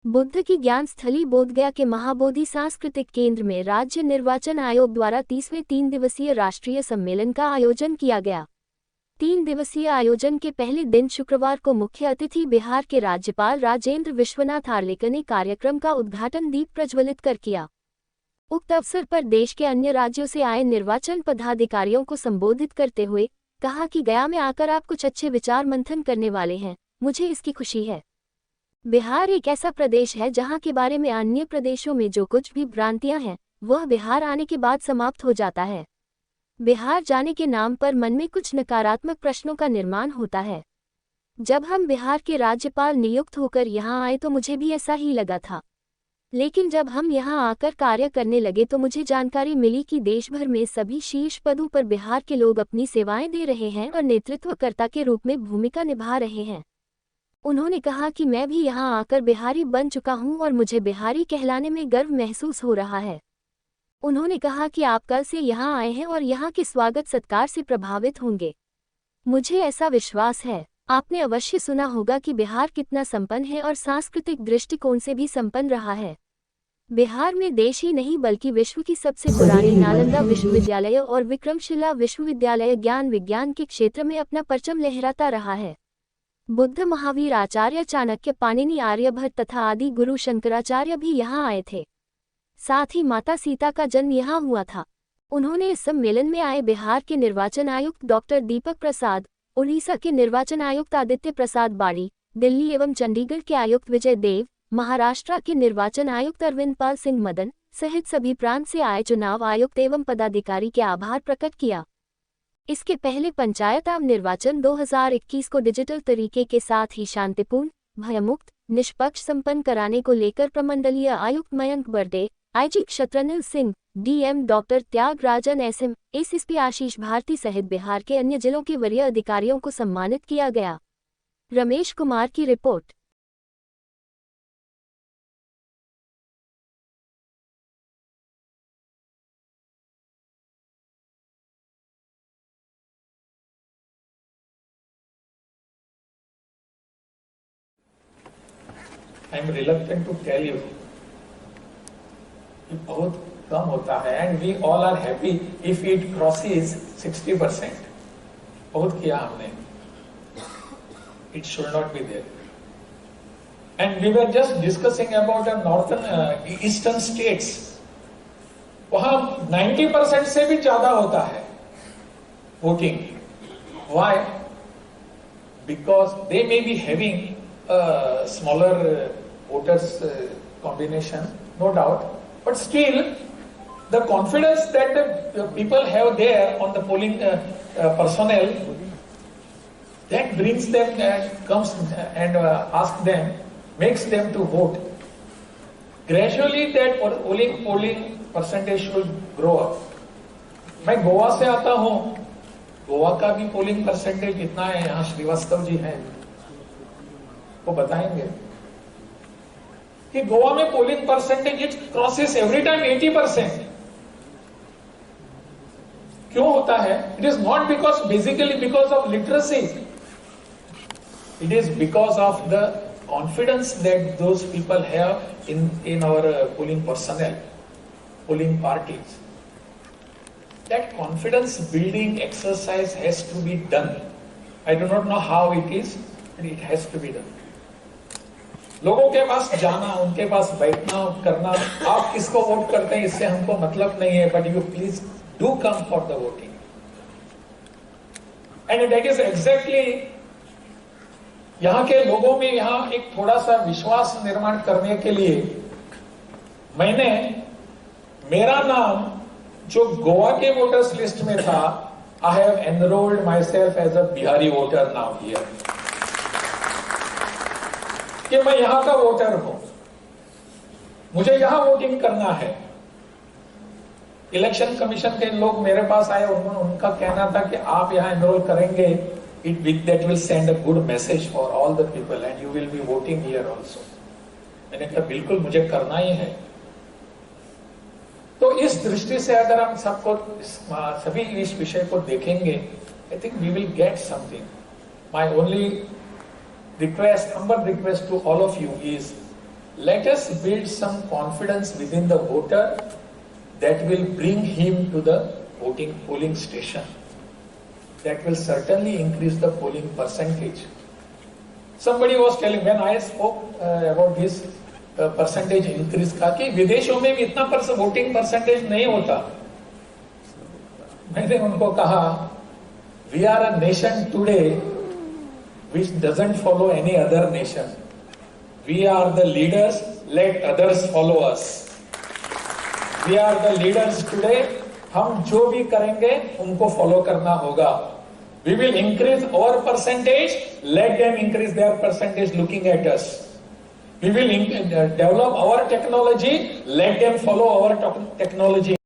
बुद्ध की ज्ञान स्थली बोधगया के महाबोधि सांस्कृतिक केंद्र में राज्य निर्वाचन आयोग द्वारा 30वें 3 दिवसीय राष्ट्रीय सम्मेलन का आयोजन किया गया। 3 दिवसीय आयोजन के पहले दिन शुक्रवार को मुख्य अतिथि बिहार के राज्यपाल राजेंद्र विश्वनाथ आर्लेकर ने कार्यक्रम का उद्घाटन दीप प्रज्वलित कर किया। उक्त अवसर पर देश के अन्य राज्यों से आए निर्वाचन पदाधिकारियों को संबोधित करते हुए कहा कि गया में आकर आप कुछ अच्छे विचार मंथन करने वाले हैं, मुझे इसकी खुशी है। बिहार एक ऐसा प्रदेश है जहां के बारे में अन्य प्रदेशों में जो कुछ भी भ्रांतियां हैं वह बिहार आने के बाद समाप्त हो जाता है। बिहार जाने के नाम पर मन में कुछ नकारात्मक प्रश्नों का निर्माण होता है। जब हम बिहार के राज्यपाल नियुक्त होकर यहां आए तो मुझे भी ऐसा ही लगा था, लेकिन जब हम यहां आकर कार्य करने लगे तो मुझे जानकारी मिली कि देश भर में सभी शीर्ष पदों पर बिहार के लोग अपनी सेवाएं दे रहे हैं और नेतृत्वकर्ता के रूप में भूमिका निभा रहे हैं। उन्होंने कहा कि मैं भी यहां आकर बिहारी बन चुका हूं और मुझे बिहारी कहलाने में गर्व महसूस हो रहा है। उन्होंने कहा कि आप कल से यहां आए हैं और यहां के स्वागत सत्कार से प्रभावित होंगे। मुझे ऐसा विश्वास है। आपने अवश्य सुना होगा कि बिहार कितना संपन्न है और सांस्कृतिक दृष्टिकोण से भी संपन्न रहा है। बिहार में देश ही नहीं बल्कि विश्व की सबसे पुरानी नालंदा विश्वविद्यालय और विक्रमशिला विश्वविद्यालय ज्ञान विज्ञान के क्षेत्र में अपना परचम लहराता रहा है। बुद्ध, महावीर, आचार्य चाणक्य, पाणिनि, आर्यभट्ट तथा आदि गुरु शंकराचार्य भी यहाँ आए थे। साथ ही माता सीता का जन्म यहाँ हुआ था। उन्होंने इस सम्मेलन में आए बिहार के निर्वाचन आयुक्त डॉक्टर दीपक प्रसाद, उड़ीसा के निर्वाचन आयुक्त आदित्य प्रसाद बाड़ी, दिल्ली एवं चंडीगढ़ के आयुक्त विजय देव, महाराष्ट्र के निर्वाचन आयुक्त अरविंद पाल सिंह मदन सहित सभी प्रांत से आए चुनाव आयुक्त एवं पदाधिकारी के आभार प्रकट किया। इसके पहले पंचायत एवं निर्वाचन 2021 को डिजिटल तरीके के साथ ही शांतिपूर्ण, भयमुक्त, निष्पक्ष संपन्न कराने को लेकर प्रमंडलीय आयुक्त Mayank Barde, IG Shatranil Singh, DM doctor Tyagarajan, SM, SSP Ashish Bharti सहित बिहार के अन्य जिलों के वरीय अधिकारियों को सम्मानित किया गया। रमेश कुमार की report. I am reluctant to tell you कि बहुत कम होता है and we all are happy if it crosses 60%. बहुत किया हमने. It should not be there. And we were just discussing about the northern eastern states. वहाँ 90% से भी ज्यादा होता है voting. Why? Because they may be having a smaller voters combination, no doubt, but still the confidence that the people have there on the polling personnel, that brings them, comes and asks them, makes them to vote. Gradually that polling percentage should grow up. मैं गोवा से आता हूं, गोवा का भी polling percentage कितना है, यहाँ श्रीवास्तव जी हैं, वो बताएंगे कि गोवा में polling percentage it crosses every time 80%। क्यों होता है? It is not because basically because of literacy, it is because of the confidence that those people have in our polling personal, polling parties. That confidence building exercise has to be done. I do not know how it is, but it has to be done. लोगों के पास जाना, उनके पास बैठना, करना, आप किसको vote करते हैं इससे हमको मतलब नहीं है, but you please do come for the voting. And that is exactly यहाँ के लोगों में यहाँ एक थोड़ा सा विश्वास निर्माण करने के लिए मैंने मेरा नाम जो गोवा के वोटर्स लिस्ट में था, I have enrolled myself as a Bihari voter now here, कि मैं यहां का वोटर हूं, मुझे यहां वोटिंग करना है। इलेक्शन कमीशन के लोग मेरे पास आए, उनका कहना था कि आप यहां एनरोल करेंगे, that will send a good message for all the people and you will be voting here also. मैंने कहा बिल्कुल मुझे करना ही है। तो इस दृष्टि से अगर हम सबको सभी इस विषय को देखेंगे, I think we will get something. My only request, humble request to all of you is let us build some confidence within the voter that will bring him to the polling station. That will certainly increase the polling percentage. Somebody was telling, when I spoke about this percentage increase का कि विदेशों में भी इतना voting percentage नहीं होता. मैंने उनको कहा, we are a nation today which doesn't follow any other nation. We are the leaders, let others follow us. We are the leaders today. हम जो भी करेंगे उनको फॉलो करना होगा. We will increase our percentage, let them increase their percentage looking at us. We will develop our technology, let them follow our technology.